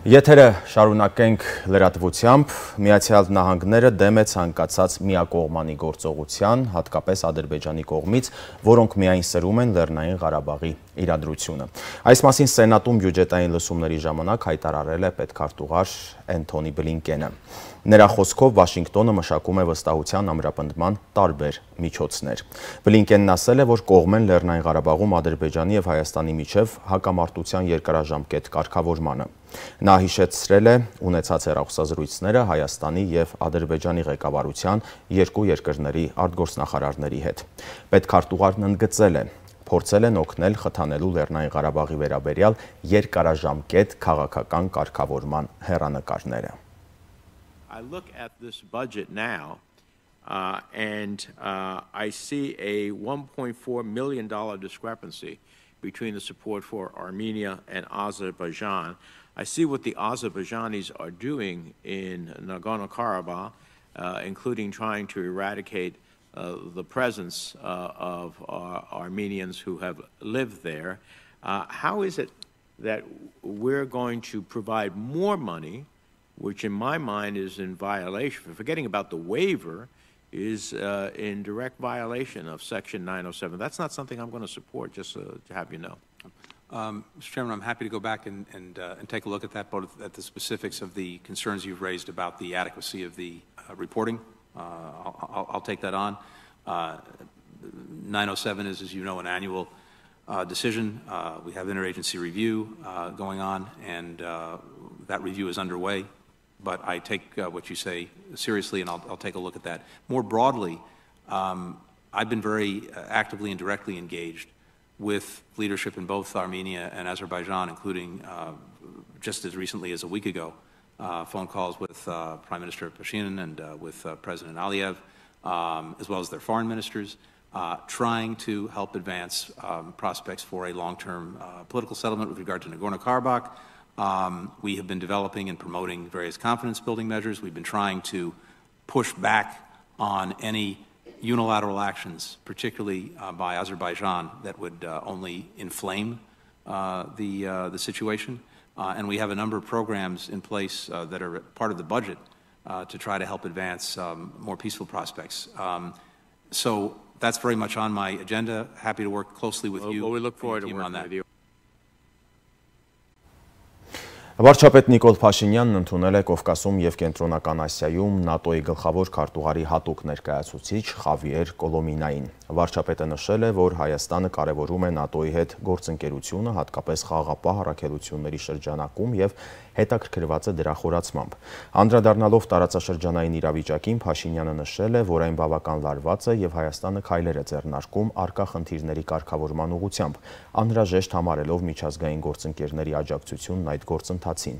Եթերը շարունակենք լրատվությամբ, Միացյալ Նահանգները դեմ է ցանկացած միակողմանի գործողության, հատկապես Ադրբեջանի կողմից, որոնք միայն սրում են Լեռնային Ղարաբաղի իրադրությունը։ Այս մասին Սենատում բյուջետային լսումների ժամանակ հայտարարել է պետքարտուղար Էնթոնի Բլինկենը։ Նրա խոսքով Վաշինգտոնը մշակում է վստահության ամրապնդման տարբեր միջոցներ։ Բլինկենն ասել է, որ կողմ են Լեռնային Ղարաբաղում Ադրբեջանի եւ Հայաստանի միջև հակամարտության երկարաժամկետ կարգավորմանը։ Նա հիշեցրել է ունեցած հեռախոսազրույցները Հայաստանի եւ Ադրբեջանի ղեկավարության երկու երկրների արտգործնախարարների հետ։ Պետքարտուղարն ընդգծել է, փորձել են օգնել խթանելու Լեռնային Ղարաբաղի վերաբերյալ երկարաժամկետ քաղաքական կարգավորման հեռանկարները։ I look at this budget now and I see a $1.4 million discrepancy between the support for Armenia and Azerbaijan. I see what the Azerbaijanis are doing in Nagorno-Karabakh, including trying to eradicate the presence of Armenians who have lived there. How is it that we're going to provide more money, which in my mind is in violation, forgetting about the waiver, is in direct violation of Section 907. That's not something I'm going to support, just to have you know. Mr. Chairman, I'm happy to go back and take a look at that, both at the specifics of the concerns you've raised about the adequacy of the reporting. I'll take that on. 907 is, as you know, an annual decision. We have interagency review going on, and that review is underway. But I take what you say seriously, and I'll take a look at that. More broadly, I've been very actively and directly engaged with leadership in both Armenia and Azerbaijan, including just as recently as a week ago, phone calls with Prime Minister Pashinyan and with President Aliyev, as well as their foreign ministers, trying to help advance prospects for a long-term political settlement with regard to Nagorno-Karabakh. We have been developing and promoting various confidence-building measures. We've been trying to push back on any unilateral actions, particularly by Azerbaijan, that would only inflame the situation. And we have a number of programs in place that are part of the budget to try to help advance more peaceful prospects. So that's very much on my agenda. Happy to work closely with you. Well, we look forward to working with you. Վարչապետ Նիկոլ Փաշինյանն ընդունել է Կովկասում և Կենտրոնական Ասիայում ՆԱՏՕ-ի գլխավոր քարտուղարի հատուկ ներկայացուցիչ Խավիեր Կոլոմինային։ Վարչապետը նշել է, որ Հայաստանը կարևորում է ՆԱՏՕ-ի հետ գործընկերությունը, հատկապես խաղաղապահ առաքելությունների շրջանակում և հետաքրքրված է դրա խորացմամբ։ Անդրադառնալով տարածաշրջանային իրավիճակին, Փաշինյանը նշել է, որ այն բավական լարված է և Հայաստանը քայլեր է ձեռնարկում առկա խնդիրների կարգավորման ուղղությամբ, անհրաժեշտ համարելով միջազգային գործընկերների աջակցությունն այդ գործընթացին։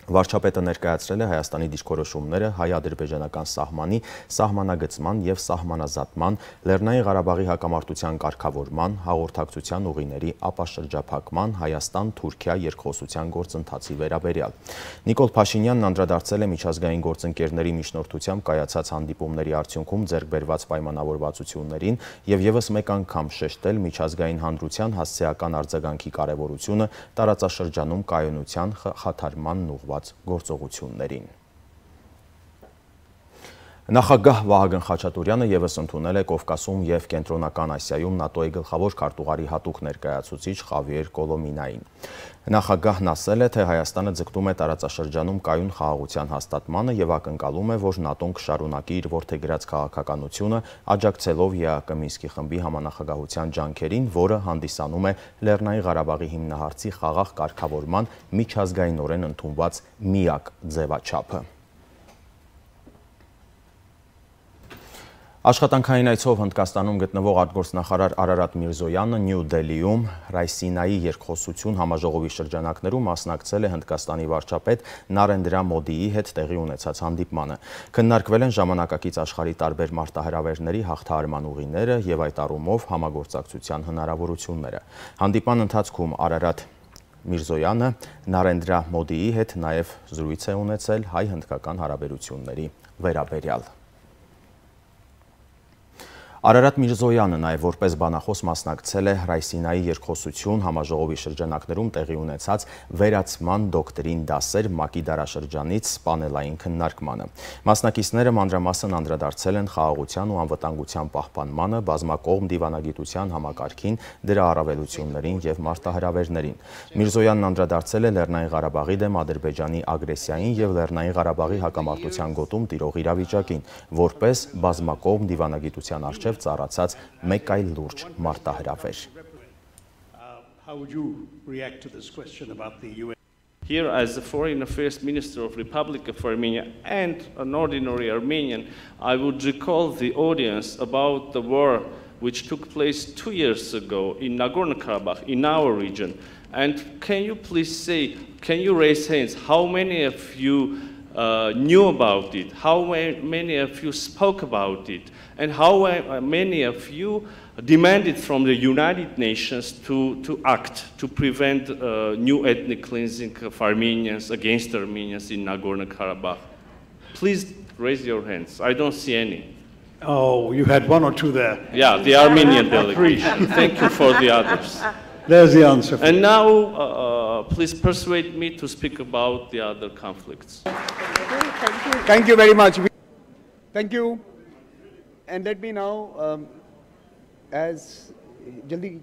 Վարչապետը ներկայացրել է Հայաստանի դիրքորոշումները հայ-ադրբեջանական սահմանի, սահմանագծման և սահմանազատման, Լեռնային Ղարաբաղի հակամարտության կարգավորման, հաղորդակցության ուղիների ապաշրջափակման, Հայաստան-Թուրքիա երկխոսության գործընթացի վերաբերյալ։ Նիկոլ Փաշինյանն անդրադարձել է միջազգային գործընկերների միջնորդությամբ կայացած հանդիպումների արդյունքում ձեռք բերված պայմանավորվածություններին և ևս մեկ անգամ շեշտել միջազգային հանրության հասցեական արձագանքի կարևորությունը տարածաշրջանում կայունության խաթարմանն ուղղված գործողություններին։ Նախագահ Վահագն Խաչատուրյանը ևս ընդունել է Կովկասում և Կենտրոնական Ասիայում ՆԱՏՕ-ի գլխավոր քարտուղարի հատուկ ներկայացուցիչ Խավիեր Կոլոմինային։ Նախագահն ասել է, թե Հայաստանը ձգտում է տարածաշրջանում կայուն խաղաղության հաստատմանը և ակնկալում է, որ ՆԱՏՕ-ն կշարունակի իր որդեգրած քաղաքականությունը, աջակցելով ԵԱԿ Մինսկի խմբի համանախագահության ջանքերին, որը հանդիսանում է Լեռնային Ղարաբաղի հիմնահարցի խաղաղ կարգավորման միջազգայինորեն ընդունված միակ ձևաչափը։ Աշխատանքային այցով Հնդկաստանում գտնվող արտգործնախարար Արարատ Միրզոյանը Նյու Դելիում Ռայսինայի երկխոսություն համաժողովի շրջանակներում մասնակցել է Հնդկաստանի վարչապետ Նարենդրա Մոդիի հետ տեղի ունեցած հանդիպմանը։ Քննարկվել են ժամանակակից աշխարհի տարբեր մարտահրավերների հաղթահարման ուղիները և այդ առումով համագործակցության հնարավորությունները։ Հանդիպման ընթացքում Արարատ Միրզոյանը Նարենդրա Մոդիի հետ նաև զրույց է ունեցել հայ-հնդկական հարաբերությունների վերաբերյալ։ Արարատ Միրզոյանը նաև որպես բանախոս մասնակցել է Հրայսինայի երկխոսություն համաժողովի շրջանակներում տեղի ունեցած վերացման դոկտրին դասեր ՄԱԿ-ի դարաշրջանից պանելային քննարկմանը։ Մասնակիցները մանրամասն անդրադարձել են խաղաղության ու անվտանգության պահպանմանը, բազմակողմ դիվանագիտության համակարգին, դրա առավելություններին և մարտահրավերներին։ Միրզոյանն անդրադարձել է Լեռնային Ղարաբաղի դեմ Ադրբեջանի ագրեսիային և Լեռնային Ղարաբաղի հակամարտության գոտում տիրող իրավիճակին, որպես բազմակողմ դիվանագիտության առջև ծառացած մեկ այլ լուրջ մարտահրավեր։ Here, as the Foreign Affairs Minister of Republic of Armenia and an ordinary Armenian, I would recall the audience about the war which took place 2 years ago in Nagorno-Karabakh, in our region. And can you please say, can you raise hands, how many of you knew about it, how many of you spoke about it, and how many of you demanded from the United Nations to act to prevent new ethnic cleansing of Armenians against Armenians in Nagorno-Karabakh? Please raise your hands. I don't see any. Oh, you had 1 or 2 there. Yeah, the Armenian delegation. Thank you for the others. There's the answer. And now, please persuade me to speak about the other conflicts. Thank you very much. Thank you. And let me now, as jaldi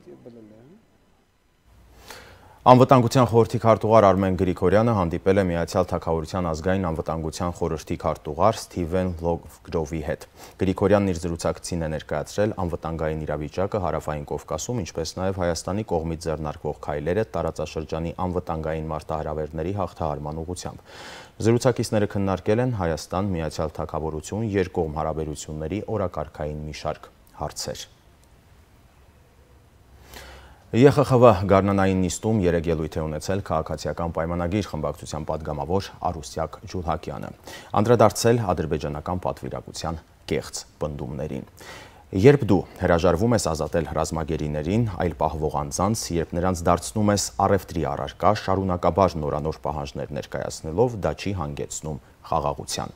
Անվտանգության խորհրդի քարտուղար Արմեն Գրիգորյանը հանդիպել է Միացյալ Թագավորության ազգային անվտանգության խորհրդի քարտուղար Սթիվեն Լովգրովի հետ։ Գրիգորյանն իր զրուցակցին է ներկայացրել անվտանգային իրավիճակը Հարավային Կովկասում, ինչպես նաև Հայաստանի կողմից ձեռնարկվող քայլերը տարածաշրջանի անվտանգային մարտահրավերների հաղթահարման ուղղությամբ։ Զրուցակիցները քննարկել են Հայաստան-Միացյալ Թագավորություն երկկողմ հարաբերությունների օրակարգային մի շարք հարցեր։ ԵԽԽՎ գարնանային նիստում 3 ելույթ է ունեցել քաղաքացիական պայմանագիր խմբակցության պատգամավոր Արուսյակ Ջուլհակյանը, անդրադարձել ադրբեջանական պատվիրակության կեղծ պնդումներին։ Երբ դու հրաժարվում ես ազատել ռազմագերիներին, այլ պահվող անձանց, երբ նրանց դարձնում ես առևտրի առարկա, շարունակաբար նորանոր պահանջներ ներկայացնելով, դա չի հանգեցնում խաղաղության։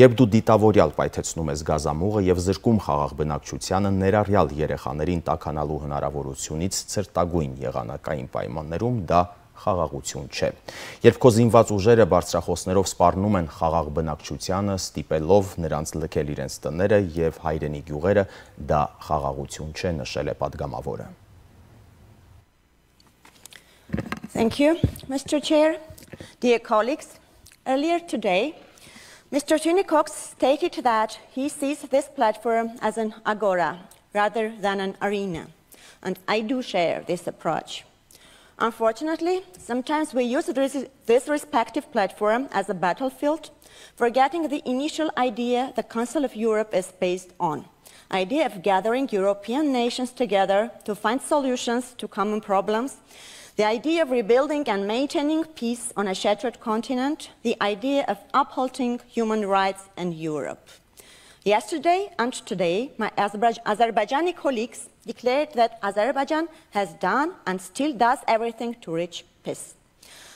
Երբ դու դիտավորյալ պայթեցնում ես գազամուղը և զրկում խաղաղ բնակչությանը ներառյալ երեխաներին տաքանալու հնարավորությունից ցրտագույն եղանակային պայմաններում, դա խաղաղություն չէ։ Երբ քո զինված ուժերը բարձրախոսներով սպառնում են խաղաղ բնակչությանը, ստիպելով նրանց լքել իրենց տները և հայրենի գյուղերը, դա խաղաղություն չէ, նշել է պատգամավորը։ Thank you, Mr. Chair. Dear colleagues, earlier today, Mr. Tony Cox stated that he sees this platform as an agora rather than an arena, and I do share this approach. Unfortunately, sometimes we use this respective platform as a battlefield, forgetting the initial idea the Council of Europe is based on, the idea of gathering European nations together to find solutions to common problems, the idea of rebuilding and maintaining peace on a shattered continent, the idea of upholding human rights in Europe. Yesterday and today, my Azerbaijani colleagues declared that Azerbaijan has done and still does everything to reach peace.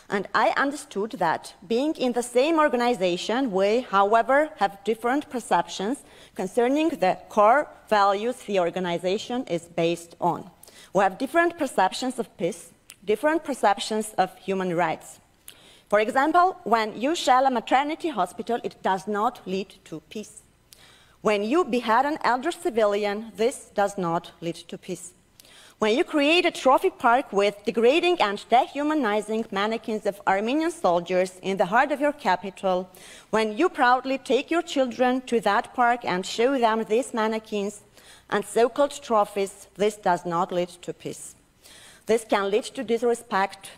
And I understood that being in the same organization, we, however, have different perceptions concerning the core values the organization is based on. We have different perceptions of peace, different perceptions of human rights. For example, when you shell a maternity hospital, it does not lead to peace. When you behead an elder civilian, this does not lead to peace. When you create a trophy park with degrading and dehumanizing mannequins of Armenian soldiers in the heart of your capital, when you proudly take your children to that park and show them these mannequins and so-called trophies, this does not lead to peace. This can lead to disrespect,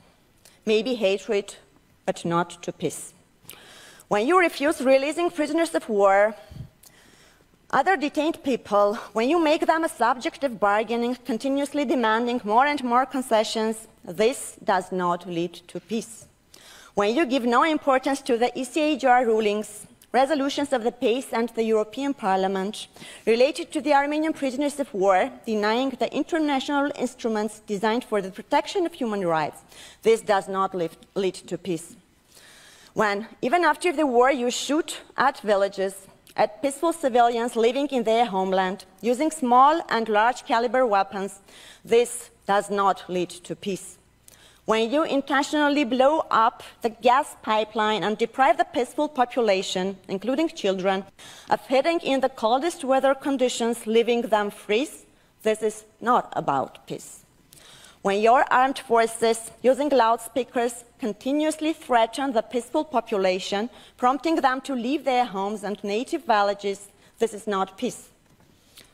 maybe hatred, but not to peace. When you refuse releasing prisoners of war, other detained people, when you make them a subject of bargaining, continuously demanding more and more concessions, this does not lead to peace. When you give no importance to the ECHR rulings, resolutions of the PACE and the European Parliament related to the Armenian prisoners of war, denying the international instruments designed for the protection of human rights, this does not lead to peace. When, even after the war, you shoot at villages, at peaceful civilians living in their homeland, using small and large caliber weapons, this does not lead to peace. When you intentionally blow up the gas pipeline and deprive the peaceful population, including children, of heating in the coldest weather conditions, leaving them freeze, this is not about peace. When your armed forces, using loudspeakers, continuously threaten the peaceful population, prompting them to leave their homes and native villages, this is not peace.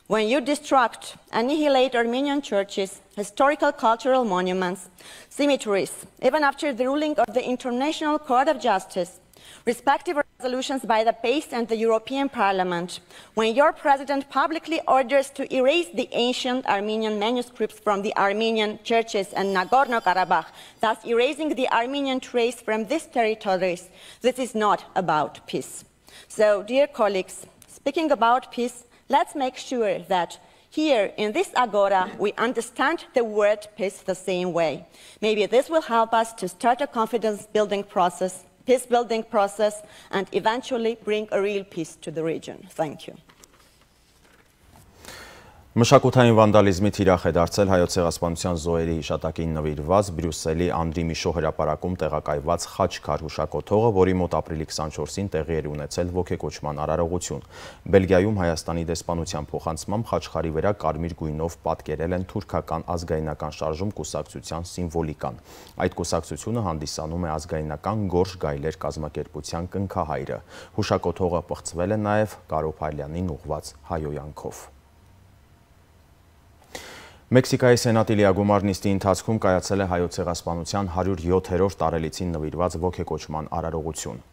When you destruct, annihilate Armenian churches, historical cultural monuments, cemeteries, even after the ruling of the International Court of Justice, respective resolutions by the PACE and the European Parliament, when your president publicly orders to erase the ancient Armenian manuscripts from the Armenian churches and Nagorno-Karabakh, thus erasing the Armenian trace from these territories, this is not about peace. So, dear colleagues, speaking about peace, let's make sure that here in this agora we understand the word peace the same way. Maybe this will help us to start a confidence-building process, peace-building process, and eventually bring a real peace to the region. Thank you. Մշակութային վանդալիզմի թիրախ է դարձել Հայոց ցեղասպանության զոհերի հիշատակին նվիրված Բրյուսելի Անդրի Միշո հրապարակում տեղակայված խաչքար հուշակոթողը, որի մոտ ապրիլի 24-ին տեղի էր ունեցել ոգեկոչման արարողություն։ Բելգիայում Հայաստանի դեսպանության փոխանցմամբ խաչքարի վրա կարմիր գույնով պատկերել են թուրքական ազգայնական շարժում կուսակցության սիմվոլիկան։ Այդ կուսակցությունը հանդիսանում է ազգայնական գորշ գայլեր կազմակերպության կնքահայրը։ Հուշակոթողը պղծվել է նաև Կարո Փայլյանին ուղղված հայոյանքով։ Մեքսիկայի սենատի լիագումար նիստի ընթացքում կայացել է Հայոց ցեղասպանության 107-րդ տարելիցին նվիրված ոգեկոչման արարողություն։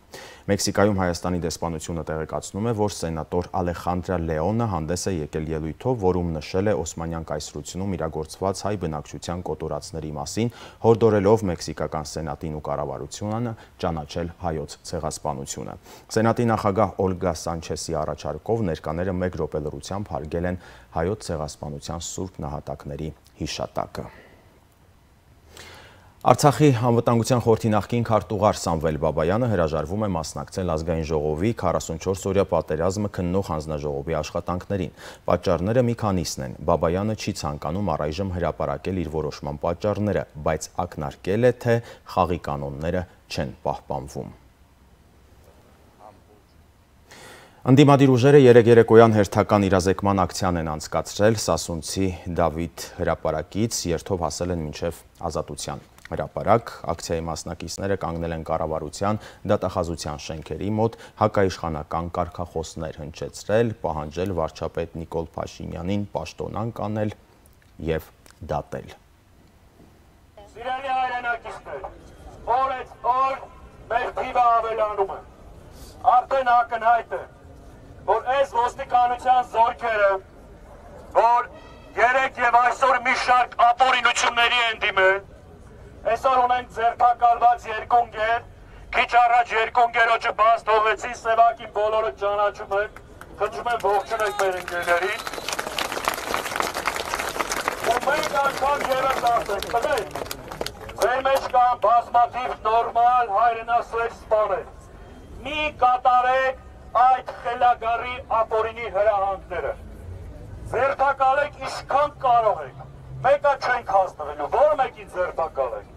Մեքսիկայում Հայաստանի դեսպանությունը տեղեկացնում է, որ սենատոր Ալեխանդրա Լեոնը հանդես է եկել ելույթով, որում նշել է Օսմանյան կայսրությունում իրագործված հայ բնակչության կոտորածների մասին, հորդորելով մեքսիկական սենատին ու կառավարությանը ճանաչել Հայոց ցեղասպանությունը։ Սենատի նախագահ Օլգա Սանչեսի առաջարկով ներկաները 1 րոպե լռությամբ հարգել են Հայոց ցեղասպանության սուրբ նահատակների հիշատակը։ Արցախի անվտանգության խորհրդի նախկին քարտուղար Սամվել Բաբայանը հրաժարվում է մասնակցել ազգային ժողովի 44-օրյա պատերազմը քննող հանձնաժողովի աշխատանքներին։ Պատճառները մի քանիսն են։ Բաբայանը չի ցանկանում առայժմ հրապարակել իր որոշման պատճառները, բայց ակնարկել է, թե խաղի կանոնները չեն պահպանվում։ Ընդդիմադիր ուժերը երեկոյան հերթական իրազեկման ակցիան են անցկացրել Սասունցի Դավիթ հրապարակից, երթով հասել են մինչև Ազատության հրապարակ։ Ակցիայի մասնակիցները կանգնել են կառավարության դատախազության շենքերի մոտ, հակաիշխանական կարգախոսներ հնչեցրել, պահանջել վարչապետ Նիկոլ Փաշինյանին պաշտոնանկ անել և դատել։ Սիրելի հայրենակիցներ, օրից օր մեր թիվը ավելանում է։ Արդեն ակնհայտ է, որ այս ոստիկանության զորքերը, որ երեկ և այսօր մի շարք ապօրինությունների են դիմել, այսօր ունենք ձերբակալված 2 ընկեր, քիչ առաջ 2 ընկերոջը բաց թողեցին, Սևակին բոլորը ճանաչում եք, խնդրում եմ ողջունեք մեր ընկերներին։ Ու մենք անգամ ևս ասենք, տղեկ, ձեր մեջ կան բազմաթիվ նորմալ հայրենասեր սպաներ։ Մի կատարեք այդ խելագարի ապօրինի հրահանգները։ Ձերբակալեք ինչքան կարող եք։ Մեկը չենք հասնվելու, որ մեկին ձերբակալեք։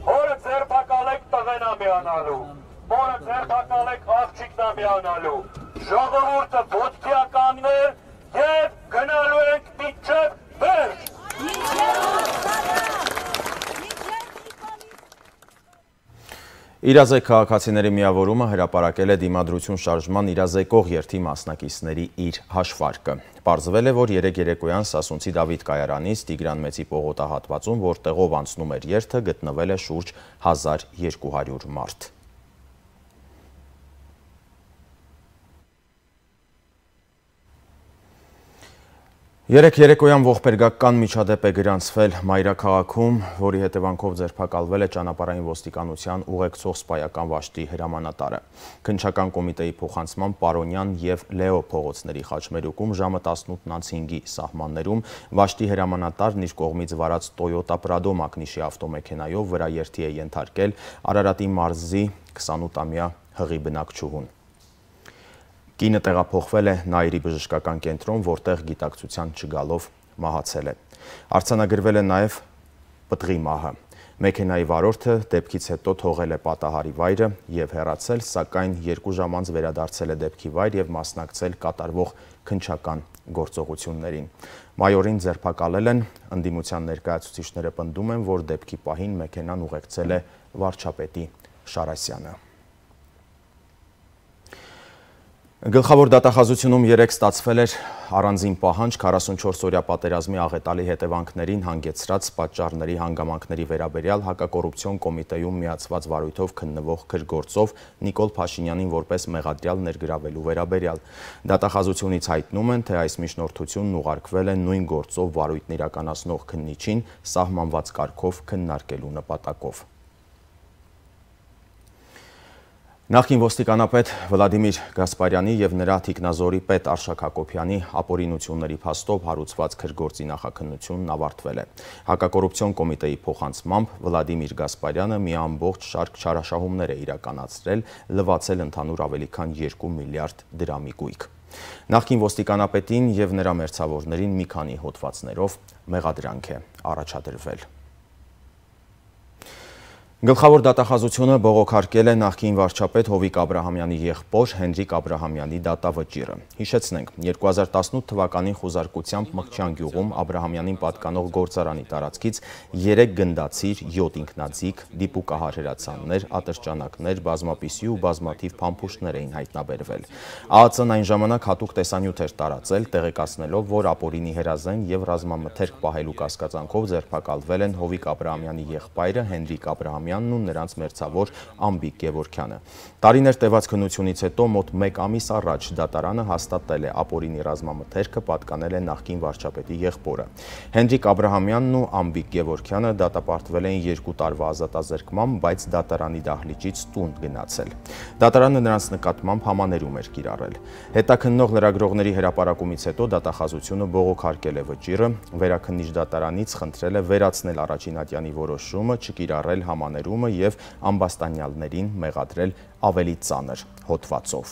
Հորը ձերբակալեք տղենա միանալու, մորը ձերբակալեք աղջիկնա միանալու, ժողովուրդը ոտքի կանգնել և գնալու ենք մինչև վերջ։ Իրազեկ քաղաքացիների միավորումը հրապարակել է դիմադրություն շարժման իրազեկող երթի մասնակիցների իր հաշվարկը։ Պարզվել է, որ երեկոյան Սասունցի Դավիթ կայարանից Տիգրան Մեծի պողոտահատվածում, որտեղով անցնում էր երթը, գտնվել է շուրջ 1200 մարդ։ Երեկոյան ողբերգական միջադեպ է գրանցվել մայրաքաղաքում, որի հետևանքով ձերբակալվել է ճանապարհային ոստիկանության ուղեկցող սպայական վաշտի հրամանատարը։ Քննչական կոմիտեի փոխանցմամբ Պարոնյան և Լեո փողոցների խաչմերուկում ժամը 18:05-ի սահմաններում վաշտի հրամանատարն իր կողմից վարած Toyota Prado մակնիշի ավտոմեքենայով վրա երթի է ենթարկել Արարատի մարզի 28-ամյա հղի բնակչուհուն։ Կինը տեղափոխվել է Նայիրի բժշկական կենտրոն, որտեղ գիտակցության չգալով մահացել է։ Արձանագրվել է նաև պտղի մահը։ Մեքենայի վարորդը դեպքից հետո թողել է պատահարի վայրը եւ հեռացել, սակայն 2 ժամ անց վերադարձել է դեպքի վայր եւ մասնակցել կատարվող քննչական գործողություններին։ Մայորին ձերբակալել են, ընդդիմության ներկայացուցիչները պնդում են, որ դեպքի պահին մեքենան ուղեկցել է վարչապետի Շարասյանը։ Գլխավոր դատախազությունում 3 ստացվել էր առանձին պահանջ 44-օրյա պատերազմի աղետալի հետևանքներին հանգեցրած պատճառների հանգամանքների վերաբերյալ հակակոռուպցիոն կոմիտեում միացված վարույթով քննվող քրգործով Նիկոլ Փաշինյանին որպես մեղադրյալ ներգրավելու վերաբերյալ։ Դատախազությունից հայտնում են, թե այս միջնորդությունն ուղարկվել է նույն գործով վարույթն իրականացնող քննիչին սահմանված կարգով քննարկելու նպատակով։ Նախկին ոստիկանապետ Վլադիմիր Գասպարյանի և նրա թիկնազորի պետ Արշակ Հակոբյանի ապօրինությունների փաստով հարուցված քրգործի նախաքննությունն ավարտվել է։ Հակակոռուպցիոն կոմիտեի փոխանցմամբ Վլադիմիր Գասպարյանը մի ամբողջ շարք չարաշահումներ է իրականացրել, լվացել ընդհանուր ավելի քան 2 միլիարդ դրամի գույք։ Նախկին ոստիկանապետին և նրա մերձավորներին մի քանի հոդվածներով մեղադրանք է առաջադրվել։ Գլխավոր դատախազությունը բողոքարկել է նախկին վարչապետ Հովիկ Աբրահամյանի եղբոր Հենրիկ Աբրահամյանի դատավճիռը։ Հիշեցնենք, 2018 թվականին խոզարկությամբ Մղջյան գյուղում Աբրահամյանին պատկանող գործարանի տարածքից 3 գնդացիր, 7 ինքնաձիգ, դիպուկահար հրացաններ, ատրճանակներ, բազմապիսի ու բազմաթիվ փամփուշտներ էին հայտնաբերվել։ ԱԱԾ-ն այն ժամանակ հատուկ տեսանյութ էր տարածել, տեղեկացնելով, որ ապօրինի հրազեն և ռազմամթերք պահելու կասկածանքով ձերբակալվել են Հովիկ Աբրահամյանի եղբայրը Հենրիկ Աբրահամյանն ու նրանց մերձավոր Ամբիկ Գևորգյանը։ Տարիներ տևած քննությունից հետո մոտ 1 ամիս առաջ դատարանը հաստատել է ապօրինի ռազմամթերքը պատկանել է նախկին վարչապետի եղբորը։ Հենրիկ Աբրահամյանն ու Ամբիկ Գևորգյանը դատապարտվել էին 2 տարվա ազատազրկմամբ, բայց դատարանի դահլիճից տուն գնացել։ Դատարանը նրանց նկատմամբ համաներում էր կիրառել։ Հետաքննող լրագրողների հրապարակումից հետո դատախազությունը բողոքարկել է վճիռը, վերաքննիչ դատարանից խնդրել է վերացնել առաջին ատյանի որոշումը, չկիրառել համաներումը և ամբաստանյալներին մեղադրել ավելի ծանր հոդվածով։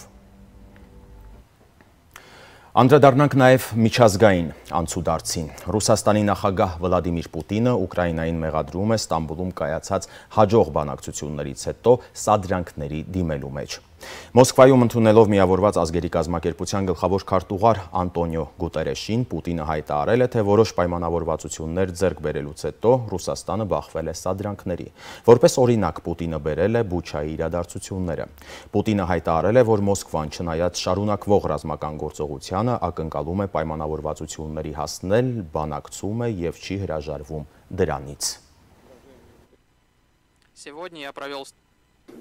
Անդրադառնանք նաև միջազգային անցուդարձին։ Ռուսաստանի նախագահ Վլադիմիր Պուտինը Ուկրաինային մեղադրում է Ստամբուլում կայացած հաջող բանակցություններից հետո սադրանքների դիմելու մեջ։ Մոսկվայում ընդունելով միավորված ազգերի կազմակերպության գլխավոր քարտուղար Անտոնիո Գուտերեշին Պուտինը հայտարարել է, թե որոշ պայմանավորվածություններ ձեռք բերելուց հետո Ռուսաստանը բախվել է սադրանքների։ Որպես օրինակ Պուտինը բերել է Բուչայի իրադարձությունները։ Պուտինը հայտարարել է, որ Մոսկվան չնայած շարունակվող ռազմական գործողությանը ակնկալում է պայմանավորվածությունների հասնել, բանակցում է և չի հրաժարվում дранից։ Сегодня я провел.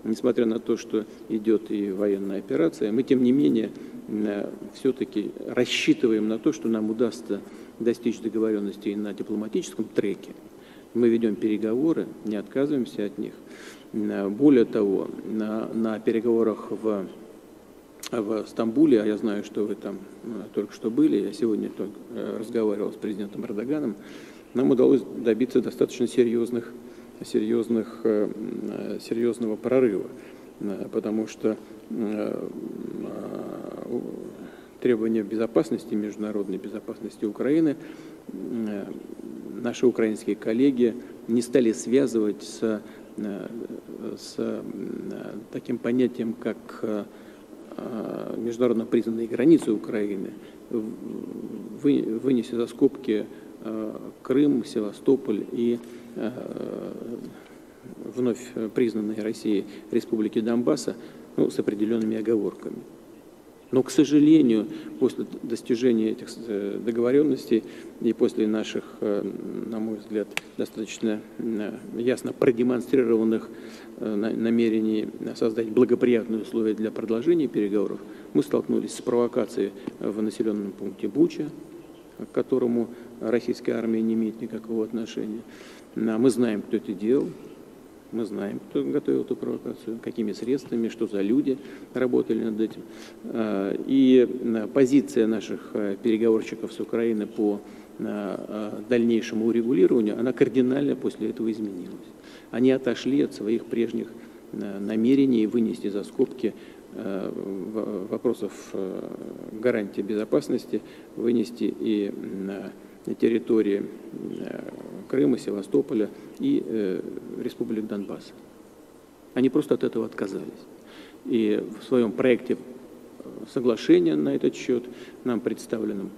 Несмотря на то, что идет и военная операция, мы, тем не менее, все-таки рассчитываем на то, что нам удастся достичь договоренностей на дипломатическом треке. Мы ведем переговоры, не отказываемся от них. Более того, на переговорах в Стамбуле, а я знаю, что вы там только что были, я сегодня только разговаривал с президентом Эрдоганом, нам удалось добиться достаточно серьезного прорыва, потому что требования безопасности, международной безопасности Украины наши украинские коллеги не стали связывать с таким понятием, как международно признанные границы Украины, вынеся за скобки Крым, Севастополь и вновь признанные Россией республики Донбасса, с определенными оговорками. Но, к сожалению, после достижения этих договоренностей и после наших, на мой взгляд, достаточно ясно продемонстрированных намерений создать благоприятные условия для продолжения переговоров, мы столкнулись с провокацией в населенном пункте Буча, к которому российская армия не имеет никакого отношения. Мы знаем, кто это делал. Мы знаем, кто готовил эту провокацию, какими средствами, что за люди работали над этим. И позиция наших переговорщиков с Украины по дальнейшему урегулированию, она кардинально после этого изменилась. Они отошли от своих прежних намерений вынести за скобки вопросов гарантии безопасности вынести и на территории Крыма, Севастополя и республик Донбасса. Они просто от этого отказались. И в своем проекте соглашения на этот счет нам представленном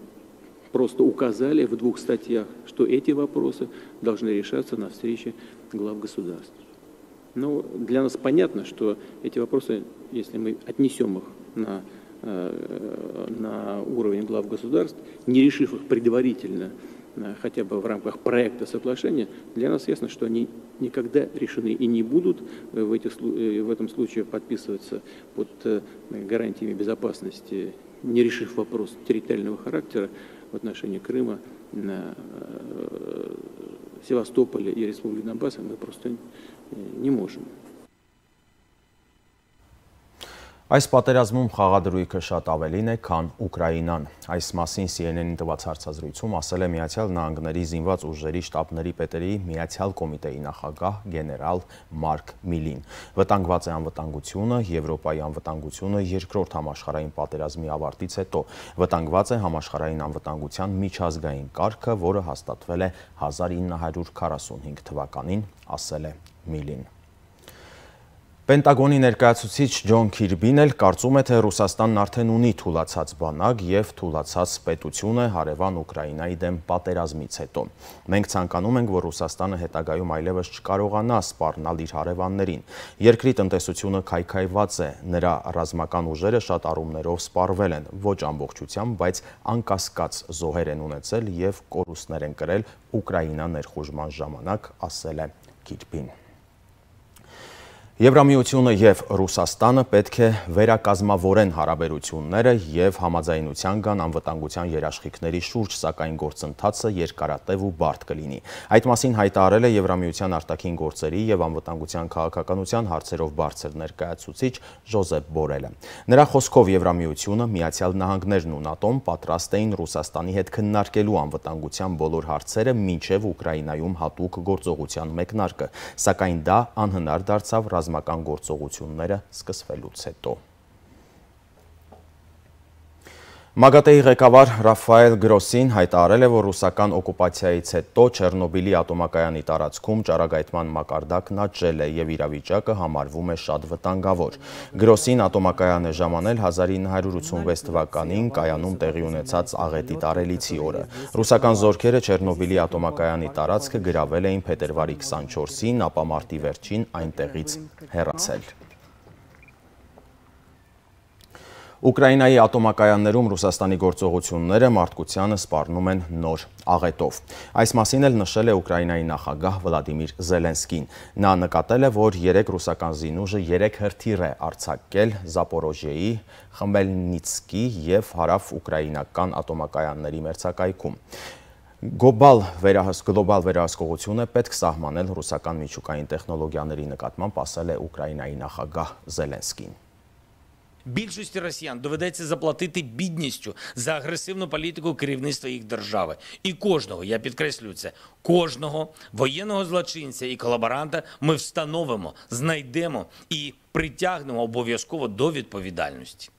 просто указали в 2 статьях, что эти вопросы должны решаться на встрече глав государств. Но для нас понятно, что эти вопросы, если мы отнесем их на уровень глав государств, не решив их предварительно, хотя бы в рамках проекта соглашения, для нас ясно, что они никогда решены и не будут в этом случае подписываться под гарантиями безопасности, не решив вопрос территориального характера в отношении Крыма, Севастополя и Республики Донбасса, мы просто не можем. Այս պատերազմում խաղադրույքը շատ ավելին է, քան Ուկրաինան։ Այս մասին CNN-ին տված հարցազրույցում ասել է Միացյալ Նահանգների զինված ուժերի շտաբների պետերի Միացյալ կոմիտեի նախագահ գեներալ Մարկ Միլին։ Վտանգված է անվտանգությունը, Եվրոպայի անվտանգությունը երկրորդ համաշխարհային պատերազմի ավարտից հետո։ Վտանգված է համաշխարհային անվտանգության միջազգային կարգը, որը հաստատվել է 1945 թվականին, ասել է Միլին։ Պենտագոնի ներկայացուցիչ Ջոն Քիրբին էլ կարծում է, թե Ռուսաստանն արդեն ունի թուլացած բանակ և թուլացած պետություն է հարևան Ուկրաինայի դեմ պատերազմից հետո։ Մենք ցանկանում ենք, որ Ռուսաստանը հետագայում այլևս չկարողանա սպառնալ իր հարևաններին։ Երկրի տնտեսությունը քայքայված է, նրա ռազմական ուժերը շատ առումներով սպառվել են, ոչ ամբողջությամբ, բայց անկասկած զոհեր են ունեցել և կորուստներ են կրել Ուկրաինա ներխուժման ժամանակ, ասել է Քիրբին։ Եվրամիությունը և Ռուսաստանը պետք է վերակազմավորեն հարաբերությունները և համաձայնության գան անվտանգության երաշխիքների շուրջ, սակայն գործընթացը երկարատև ու բարդ կլինի։ Այդ մասին հայտարարել է Եվրամիության արտաքին գործերի և անվտանգության քաղաքականության հարցերով բարձր ներկայացուցիչ Ժոզեփ Բորելը։ Նրա խոսքով Եվրամիությունը, Միացյալ Նահանգներն ու ՆԱՏՕ-ն պատրաստ էին Ռուսաստանի հետ քննարկելու անվտանգության բոլոր հարցերը մինչև Ուկրաինայում հատուկ գործողության մեկնարկը, սակայն դա անհնար դարձավ ռազմական գործողությունները սկսվելուց հետո։ ՄԱԳԱՏԵ-ի ղեկավար Ռաֆայել Գրոսին հայտարարել է, որ ռուսական օկուպացիայից հետո Չեռնոբիլի ատոմակայանի տարածքում ճառագայթման մակարդակն աճել է և իրավիճակը համարվում է շատ վտանգավոր։ Գրոսին ատոմակայան է ժամանել 1986 թվականին կայանում տեղի ունեցած աղետի տարելիցի օրը։ Ռուսական զորքերը Չեռնոբիլի ատոմակայանի տարածքը գրավել էին փետրվարի 24-ին, ապա մարտի վերջին այնտեղից հեռացել։ Ուկրաինայի ատոմակայաններում Ռուսաստանի գործողությունները մարդկությանը սպառնում են նոր աղետով։ Այս մասին էլ նշել է Ուկրաինայի նախագահ Վլադիմիր Զելենսկին։ Նա նկատել է, որ 3 ռուսական զինուժը 3 հրթիռ է արձակել Զապորոժիեի, Խմելնիցկի և հարավ-ուկրաինական ատոմակայանների մերձակայքում։ Գլոբալ վերահսկողություն է պետք սահմանել ռուսական միջուկային տեխնոլոգիաների նկատմամբ, ասել է Ուկրաինայի նախագահ Զելենսկին։ Більшості росіян доведеться заплатити бідністю за агресивну політику керівництва їх держави. І кожного, я підкреслюю це, кожного воєнного злочинця і колаборанта ми встановимо, знайдемо і притягнемо обов'язково до відповідальності.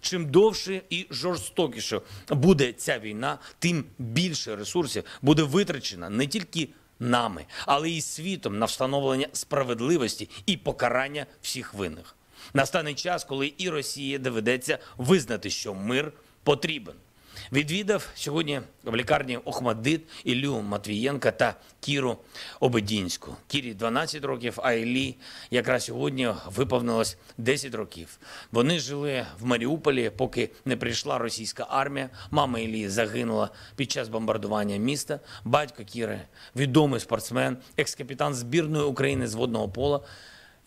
Чим довше і жорстокіше буде ця війна, тим більше ресурсів буде витрачено не тільки нами, але й світом на встановлення справедливості і покарання всіх винних. Настане час, коли і Росії доведеться визнати, що мир потрібен. Відвідав сьогодні в лікарні Охмаддит Іллю Матвієнка та Кіру Обедінську. Кірі 12 років, а Іллі якраз сьогодні виповнилось 10 років. Вони жили в Маріуполі, поки не прийшла російська армія. Мама Іллі загинула під час бомбардування міста. Батько Кіри, відомий спортсмен, екс-капітан збірної України з водного пола,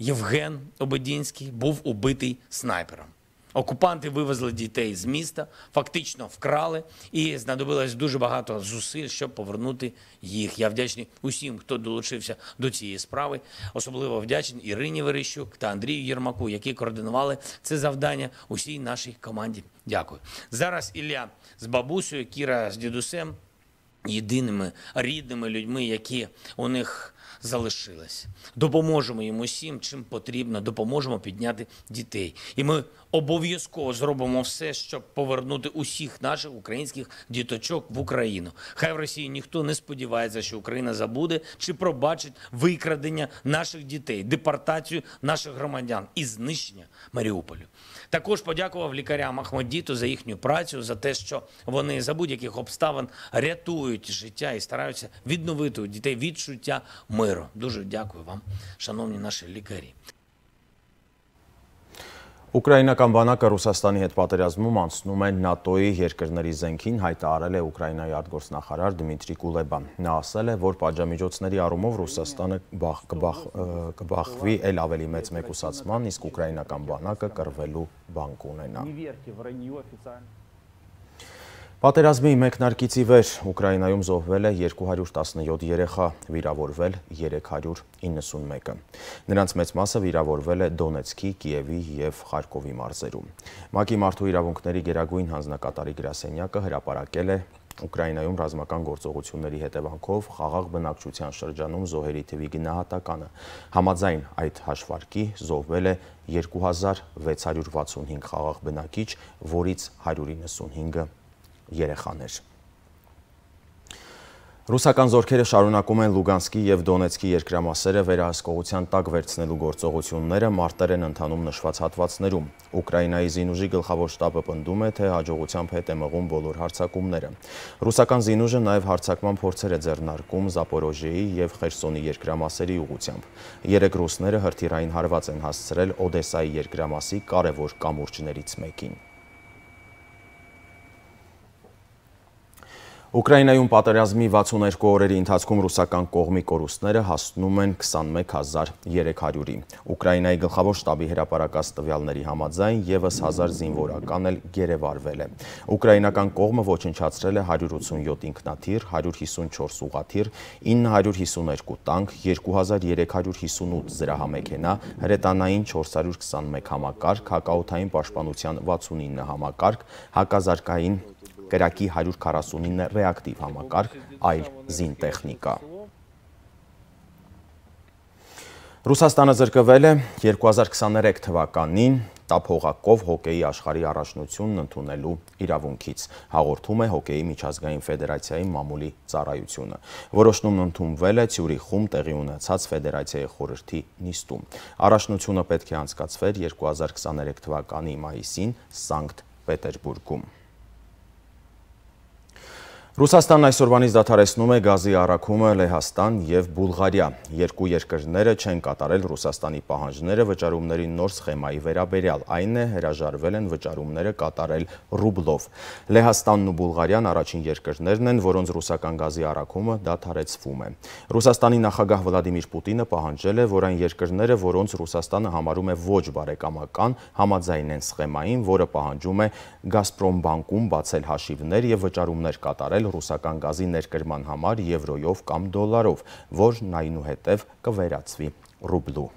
Євген Обедінський був убитий снайпером. Окупанти вивезли дітей з міста, фактично вкрали, і знадобилось дуже багато зусиль, щоб повернути їх. Я вдячний усім, хто долучився до цієї справи. Особливо вдячний Ірині Верещук та Андрію Єрмаку, які координували це завдання усій нашій команді. Дякую. Зараз Ілля з бабусею, Кіра з дідусем, єдиними рідними людьми, які у них залишилось. Допоможемо їм усім, чим потрібно, допоможемо підняти дітей. І ми обов'язково зробимо все, щоб повернути усіх наших українських діточок в Україну. Хай в Росії ніхто не сподівається, що Україна забуде чи пробачить викрадення наших дітей, депортацію наших громадян і знищення Маріуполю. Також подякував лікарям Ахмадіту за їхню працю, за те, що вони за будь-яких обставин рятують життя і стараються відновити у дітей відчуття миру. Дуже дякую вам, шановні наші лікарі. Ուկրաինական բանակը Ռուսաստանի հետ պատերազմում անցնում է ՆԱՏՕ-ի երկրների զենքին, հայտարարել է Ուկրաինայի արտգործնախարար Դմիտրի Կուլեբան։ Նա ասել է, որ պատժամիջոցների առումով Ռուսաստանը կբախվի էլ ավելի մեծ մեկուսացման, իսկ ուկրաինական բանակը կռվելու բանկ ունենա։ Պատերազմի մեկնարկից ի վեր Ուկրաինայում զոհվել է 217 երեխա, վիրավորվել 391-ը։ Նրանց մեծ մասը վիրավորվել է Դոնեցկի, Կիևի և Խարկովի մարզերում։ ՄԱԿ-ի մարդու իրավունքների գերագույն հանձնակատարի գրասենյակը հրապարակել է Ուկրաինայում ռազմական գործողությունների հետևանքով խաղաղ բնակչության շրջանում զոհերի թվի գնահատականը։ Համաձայն այդ հաշվարկի զոհվել է 2665 խաղաղ բնակիչ, որից 195-ը երեխաներ։ Ռուսական զորքերը շարունակում են Լուգանսկի և Դոնեցկի երկրամասերը վերահսկողության տակ վերցնելու գործողությունները մարտեր են ընթանում նշված հատվածներում։ Ուկրաինայի զինուժի գլխավոր շտաբը պնդում է, թե հաջողությամբ հետ է մղում բոլոր հարձակումները։ Ռուսական զինուժը նաև հարձակման փորձեր է ձեռնարկում Զապորոժիեի և Խերսոնի երկրամասերի ուղղությամբ։ 3 ռուսները հրթիռային հարված են հասցրել Օդեսայի երկրամասի կարևոր կամուրջներից մեկին։ Ուկրաինայում պատերազմի 62 օրերի ընթացքում ռուսական կողմի կորուստները հասնում են 21300-ի։ Ուկրաինայի գլխավոր շտաբի հրապարակած տվյալների համաձայն ևս 1000 զինվորական էլ գերեվարվել է։ Ուկրաինական կողմը ոչնչացրել է 187 ինքնաթիռ, 154 ուղաթիռ, 952 տանկ, 2358 զրահամեքենա, հրետանային 421 համակարգ, հակաօդային պաշտպանության 69 համակարգ, հակազարկային կրակի 149 ռեակտիվ համակարգ, այլ զինտեխնիկա։ Ռուսաստանը զրկվել է 2023 թվականին տափողակով հոկեյի աշխարհի առաջնությունն ընդունելու իրավունքից, հաղորդում է հոկեյի միջազգային ֆեդերացիայի մամուլի ծառայությունը։ Որոշումն ընդունվել է Ցյուրիխում տեղի ունեցած ֆեդերացիայի խորհրդի նիստում։ Առաջնությունը պետք է անցկացվեր 2023 թվականի մայիսին Սանկտ Պետերբուրգում։ Ռուսաստանն այսօրվանից դադարեցնում է գազի առաքումը Լեհաստան և Բուլղարիա։ Երկու երկրները չեն կատարել Ռուսաստանի պահանջները վճարումների նոր սխեմայի վերաբերյալ, այն է հրաժարվել են վճարումները կատարել ռուբլով։ Լեհաստանն ու Բուլղարիան առաջին երկրներն են, որոնց ռուսական գազի առաքումը դադարեցվում է։ Ռուսաստանի նախագահ Վլադիմիր Պուտինը պահանջել է, որ այն երկրները, որոնց Ռուսաստանը համարում է ոչ բարեկամական, համաձայնեն սխեմային, որը պահանջում է Գազպրոմ բանկում բացել հաշիվներ և վճարումներ կատարել ռուսական գազի ներկրման համար եվրոյով կամ դոլարով, որն այնուհետև կվերածվի ռուբլու։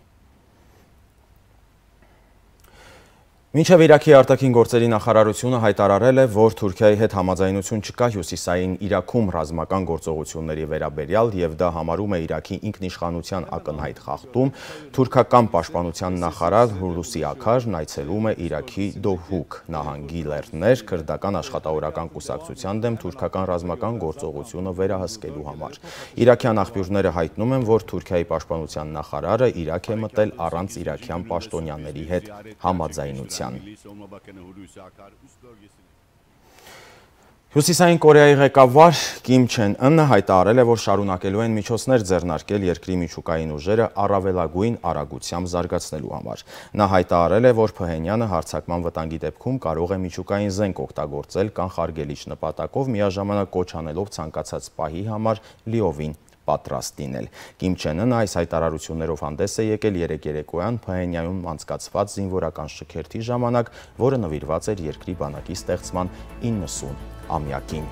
Մինչև Իրաքի արտաքին գործերի նախարարությունը հայտարարել է, որ Թուրքիայի հետ համաձայնություն չկա հյուսիսային Իրաքում ռազմական գործողությունների վերաբերյալ և դա համարում է Իրաքի ինքնիշխանության ակնհայտ խախտում, թուրքական պաշտպանության նախարար Հուլուսի Աքարն այցելում է Իրաքի Դոհուկ նահանգի լեռներ քրդական աշխատավորական կուսակցության դեմ թուրքական ռազմական գործողությունը վերահսկելու համար։ Իրաքյան աղբյուրները հայտնում են, որ Թուրքիայի պաշտպանության նախարարը Իրաք է մտել առանց իրաքյան պաշտոնյաների հետ համաձայնության։ Հյուսիսային Կորեայի ղեկավար Կիմ Չեն Ընը հայտարարել է, որ շարունակելու են միջոցներ ձեռնարկել երկրի միջուկային ուժերը առավելագույն արագությամբ զարգացնելու համար։ Նա հայտարարել է, որ Փհենյանը հարձակման վտանգի դեպքում կարող է միջուկային զենք օգտագործել կանխարգելիչ նպատակով, միաժամանակ կոչ անելով ցանկացած պահի համար լիովին պատրաստ լինել։ Կիմ Չեն Ընը այս հայտարարություններով հանդես է եկել երեկ երեկոյան Փհենյանում անցկացված զինվորական շքերթի ժամանակ, որը նվիրված էր երկրի բանակի ստեղծման 90-ամյակին։